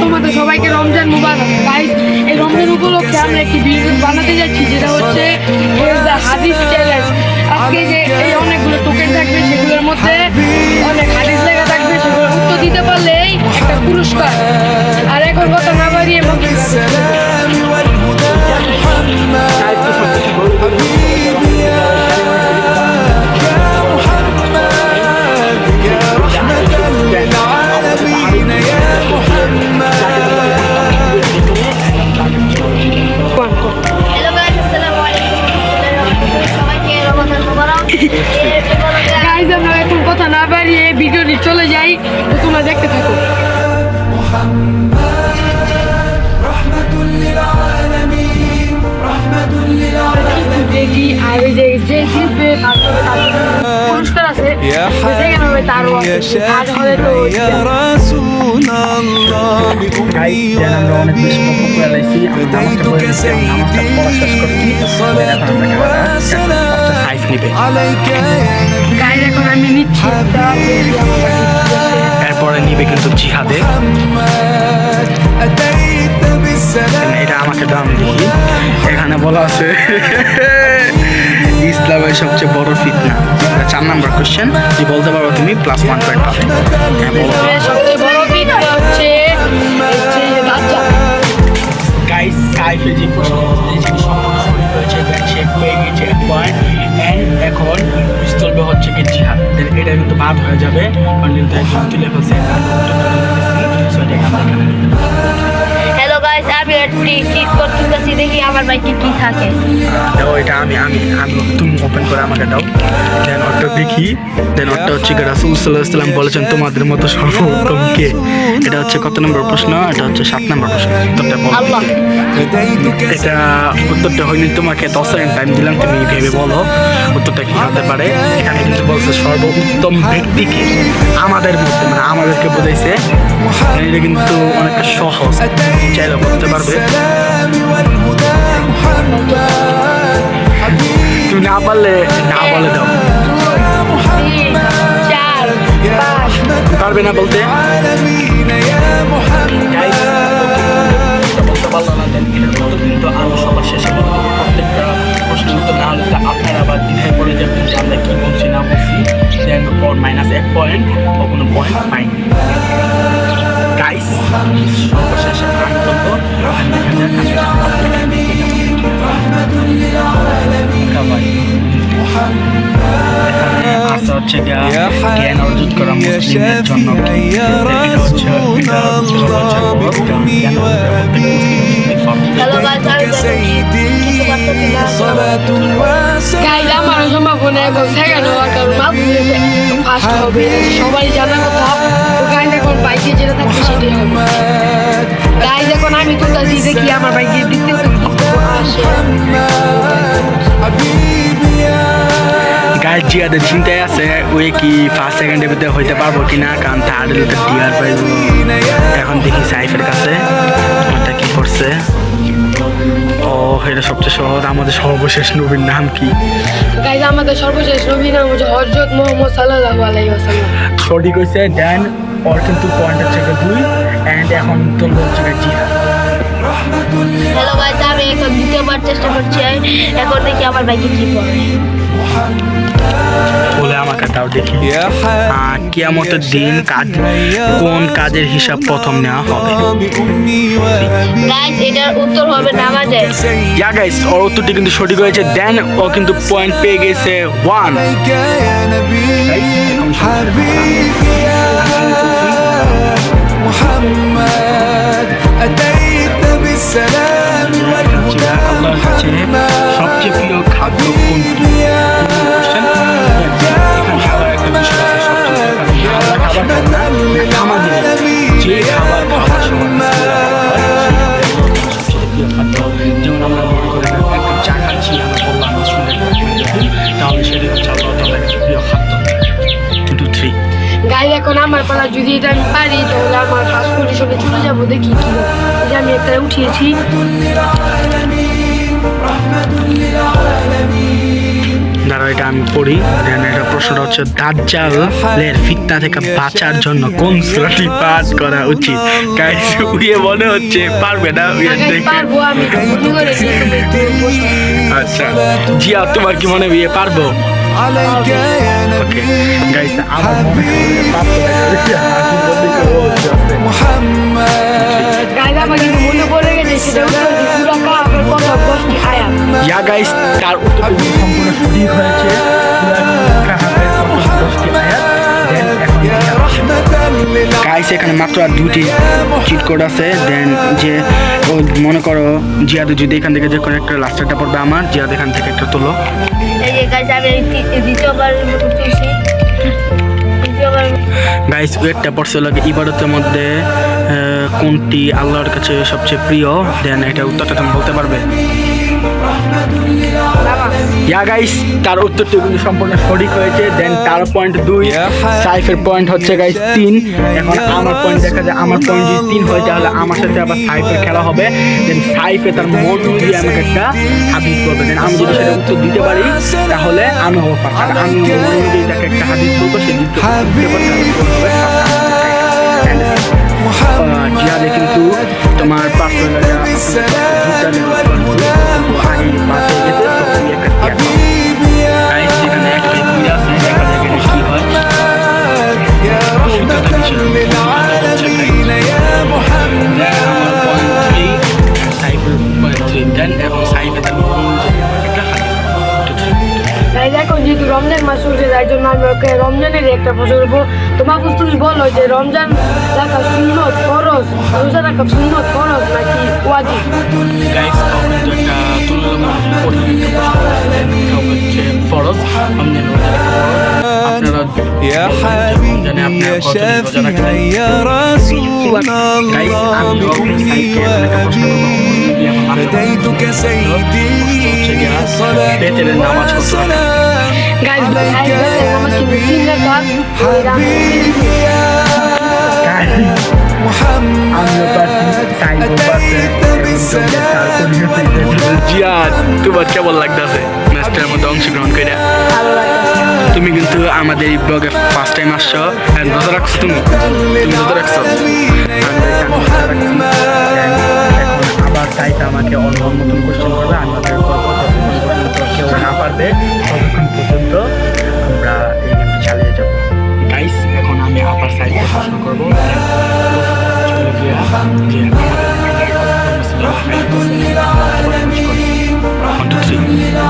তোমাদের সবাইকে রমজান মুবারক। গাইস, এই রমজান উপলক্ষে আমরা একটি ভিডিও বানাতে যাচ্ছি, যেটা হচ্ছে হাদিস চ্যালেঞ্জ। আজকে যে এই অনেকগুলো টোকেন থাকবে, সেগুলোর মধ্যে অনেক হাদিস লেখা থাকবে, সেগুলো উত্তর দিতে পারলেই একটা পুরস্কার। আর এখন কথা না বাড়িয়ে আমরা এখন কথা না বাড়িয়ে ভিডিওটি চলে যাই, তো তোমরা দেখতে থাকো। দেখি আর ওই যে জিতবে পুরস্কার আছে, সেখানে হবে তারও আছে। আর হলে তো আমরা অনেক বেশি পপুলার লাইছি। নামাজটা পড়ে গেছি, নামাজটা পড়া শেষ করছি, সাইজ নিবে। এখন আমি নিচ্ছি, এরপরে নিবে কিন্তু জিহাদে। এটা আমাকে দাম দেখি, এখানে বলা আছে ইসলামের সবচেয়ে বড় ফিতনা। 4 নম্বর কোশ্চেন, কি বলতে পারো তুমি? +1 পয়েন্ট পাবে। সবচেয়ে বড় ফিতনা হচ্ছে দাজ্জাল। গাইস, সাইফে যে প্রশ্ন হয়েছে সে পেয়ে গেছে 1 পয়েন্ট। এন্ড এখন চলবে হচ্ছে কি জিহাদ। এটা কিন্তু বাদ হয়ে যাবে, কারণ কিন্তু একজন তুলে ফেলছে। হ্যালো গাইস, আমি একটি ঠিক করতেছি, দেখি আমার বাইকে কি থাকে। এটা আমি তুমি ওপেন করে আমাকে দাও। দেন ওটা দেখি। দেন ওটা হচ্ছে রাসূল সাল্লাল্লাহু আলাইহি ওয়াসাল্লাম বলেছেন তোমাদের মতো সর্বোত্তম কে। এটা হচ্ছে কত নম্বর প্রশ্ন? এটা হচ্ছে 7 নম্বর প্রশ্ন। উত্তরটা বলো। আল্লাহ। এটা উত্তরটা হয়নি, তোমাকে 10 সেকেন্ড টাইম দিলাম, তুমি ভেবে বলো উত্তরটা কি হতে পারে। এখানে কিন্তু বলছে সর্বোত্তম ব্যক্তিকে আমাদের মধ্যে, মানে আমাদেরকে বোঝাইছে। এটা কিন্তু অনেকটা সহজ, চাইলে করতে পারবে। তুমি না পারলে না বলে দাও। 4, 5 পারবে না বলতে? বলতে পারলো না। দেন এটার কিন্তু আরো সবার শেষে প্রত্যেকটা প্রশ্ন উত্তর না হলে আপনারা আবার দ্বিধায় পড়ে যাবেন যে আমরা কি বলছি না বলছি। দেন ওর -1 পয়েন্ট ও কোনো পয়েন্ট পাইনি। গাইস, সর্বশেষে প্রান্তব্য হচ্ছে জ্ঞান অর্জন করা মুসলিমের জন্য আমার সম্ভাবনা এখন সেকেন্ড হওয়ার কারণ ফার্স্ট হবে, সবাই জানার কথা। গাইজ এখন বাইকে যেটা থাকবে সেটাই হবে। গাইজ এখন আমি তো দেখি আমার বাইকে দ্বিতীয় আসে। গাইজ জিয়াদের চিন্তায় আছে ওই কি ফার্স্ট সেকেন্ডের ভিতরে হইতে পারবো কিনা, কারণ থার্ড লোকের ডিয়ার পাইব। এখন দেখি সাইফের কাছে ওটা কি করছে। ও এটা সবচেয়ে সহজ। আমাদের সর্বশেষ নবীর নাম কি? গাইজ আমাদের সর্বশেষ নবীর নাম হচ্ছে হযরত মুহাম্মদ সাল্লাল্লাহু আলাইহি ওয়াসাল্লাম। সঠিক হয়েছে। দেন ওর কিন্তু পয়েন্ট হচ্ছে 2 এন্ড এখন তুলব হচ্ছে জিহাদ। হ্যালো গাইস, আমি এখন দ্বিতীয়বার চেষ্টা করছি। এখন দেখি আমার বাইকে কি পড়ে। বলে আমাকে দাও দেখি। কিয়ামতের দিন কোন কাজের হিসাব প্রথম নেওয়া হবে? গাইস, এটার উত্তর হবে নামাজের। ইয়া গাইস, ওর উত্তরটি কিন্তু সঠিক হয়েছে। দেন ও কিন্তু পয়েন্ট পেয়ে গেছে 1। আল্লাহর কাছে সবচেয়ে প্রিয় খাদ্য কোনটি? যে খাবার খাওয়ার সময় যেমন আমরা মনে করি একটা চা খাচ্ছি, আমরা বললাম তাহলে সেটা হচ্ছে আল্লাহ তাআলার প্রিয় খাদ্য। 2, 3 গাইজ এখন আমার পালা, যদি এটা আমি পারি তাহলে আমার ফার্স্ট পজিশনে চলে যাবো। দেখি কি যে আমি একটা উঠিয়েছি। যারা এটা আমি পড়ি, দেন এটা প্রশ্নটা হচ্ছে দাজ্জালের ফিতনা থেকে বাঁচার জন্য কোন সূরাটি পাঠ করা উচিত? গাইস উইয়ে মনে হচ্ছে পারবে না উইয়ে দেখে। পারবো আমি মনে করে আচ্ছা জিয়া, তোমার কি মনে হয় বিয়ে পারবো? ওকে গাইস, আমার মনে হয় পারবো না। গাইজ আমার কিন্তু মনে পড়ে গেছে সেটা হচ্ছে সূরা কাহফের প্রথম 10টি আয়াত। ইয়া গাইস, তার উত্তরটি সম্পূর্ণ সঠিক হয়েছে। গাইস এখানে মাত্র আর 2টি চিট কোড আছে। দেন যে ও মনে করো জিয়াদ যদি এখান থেকে যে কোনো একটা লাস্টারটা পড়বে আমার, জিয়াদ এখান থেকে একটা তোলো। এই যে গাইস আমি দ্বিতীয়বার তুলছি। গাইস একটা পড়ছে হলো ইবাদতের মধ্যে কোনটি আল্লাহর কাছে সবচেয়ে প্রিয়? দেন এটা উত্তরটা তুমি বলতে পারবে? ইয়া গাইস, তার উত্তরটি কিন্তু সম্পূর্ণ সঠিক হয়েছে। দেন তার পয়েন্ট 2, সাইফের পয়েন্ট হচ্ছে গাইস 3। এখন আমার পয়েন্ট দেখা যায়, আমার পয়েন্ট যদি 3 হয় তাহলে আমার সাথে আবার সাইফের খেলা হবে। দেন সাইফে তার মন দিয়ে আমাকে একটা হাদিস বলবে। দেন আমি যদি সেটা উত্তর দিতে পারি তাহলে আমি হবো ফার্স্ট। আর আমি মন দিয়ে তাকে একটা হাদিস বলবো, সে দিতে পারবে জিয়াদে কিন্তু তোমার পার্সোনাল দেখো যেহেতু রমজান মাস চলছে তাই জন্য আমি ওকে রমজানের একটা প্রশ্ন করবো। তোমার তুমি বলো যে রমজান রাখা সুন্নত ফরজ, রোজা রাখা সুন্নত ফরজ নাকি ওয়াজিব? গাইস একটা ফরজ। আপনারা يا حبيبي يا شافعي يا رسول الله فديتك سيدي صلاة وسلام গাইজ عليك يا নামাজ কিন্তু 3 রাকাত حبيبي يا محمد أتيت بالسلام জিয়াদ, তোমার কেমন লাগতেছে ম্যাচটার মধ্যে অংশগ্রহণ করে? তুমি কিন্তু আমাদের এই ব্লগে ফার্স্ট টাইম আসছো। রোজা রাখছো? তুমি রোজা রাখছো? আবার চাইতে আমাকে অন্য নতুন কোশ্চেন করবে, আমাদের কেউ না পারবে ততক্ষণ পর্যন্ত আমরা এই গেমটি চালিয়ে যাব। গাইস এখন আমি আবার সাইডে প্রশ্ন করবো।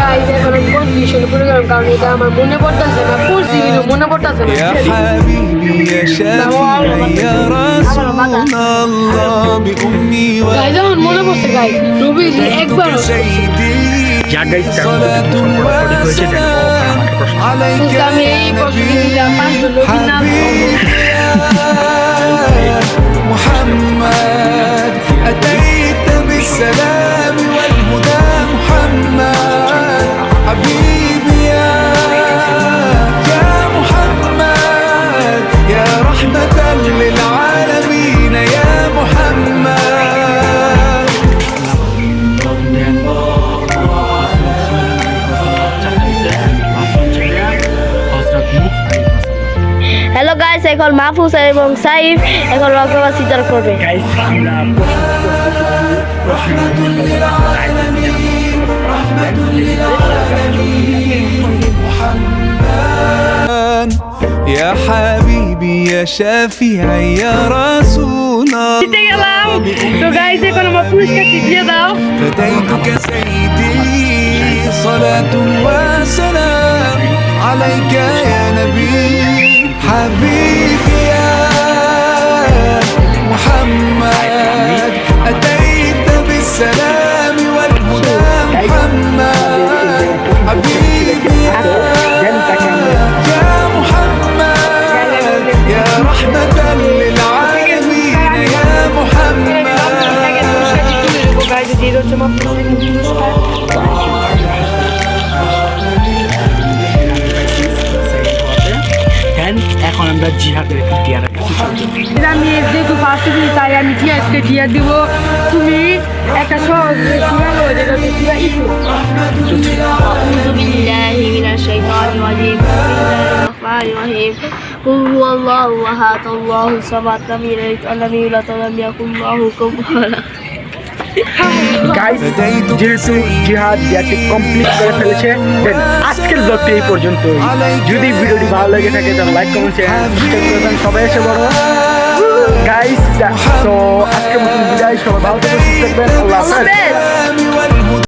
গাইজ এখন আমি কনফিউশন করে গেলাম কারণ এটা আমার মনে পড়তেছে না, পড়ছি কিন্তু মনে পড়তেছে না। يا حبيبي يا شافعي يا رسول الله بأمي গাইজ আমার মনে পড়ছে গাইজ রবি একবার سيدي صلاة وسلام عليك আমি এই প্রশ্ন দিলাম 5 জন নবীর নাম محمد أتيت بالسلام والهدى محمد حبيبي يا محمد يا رحمة للعالمين يا محمد হ্যালো গাইস, এখন মাহফুজ এবং সাইফ এখন রকবা সিজার করবে। يا حبيبي يا شافعي يا رسول জিতে গেলাম। তো গাইজ এখন আমার পুরস্কারটি দিয়ে দাও। فديتك سيدي صلاة وسلام عليك يا نبي حبيبي يا محمد أتيت بالسلام والهدى محمد حبيبي يا محمد يا رحمة للعالمين يا محمد গাইজ দিয়ে হচ্ছে আমার পুরস্কার। এখন আমরা জিহাদের ইতিহারের কাছে চলছি। আমি যেহেতু ফার্স্ট দিই তাই আমি জিয়াদকে জিয়া দিব। তুমি একটা সহজ সূরা বলো যেটা হচ্ছে সূরা ইউসুফ। أعوذ بالله من الشيطان الرجيم بسم الله الرحمن الرحيم قل هو الله أحد الله الصمد لم يلد ولم يولد ولم يكن له كفوا أحد গাইস যেহেতু জিহাদ ইয়াকে কমপ্লিট করে ফেলেছে দেন আজকের ব্লগটি এই পর্যন্ত। যদি ভিডিওটি ভালো লেগে থাকে তাহলে লাইক কমেন্ট শেয়ার সাবস্ক্রাইব করে দেন। সবাই এসে বড় গাইস, তো আজকের মতন বিদায়। সবাই ভালো থাকবেন, সুস্থ থাকবেন। আল্লাহ হাফেজ।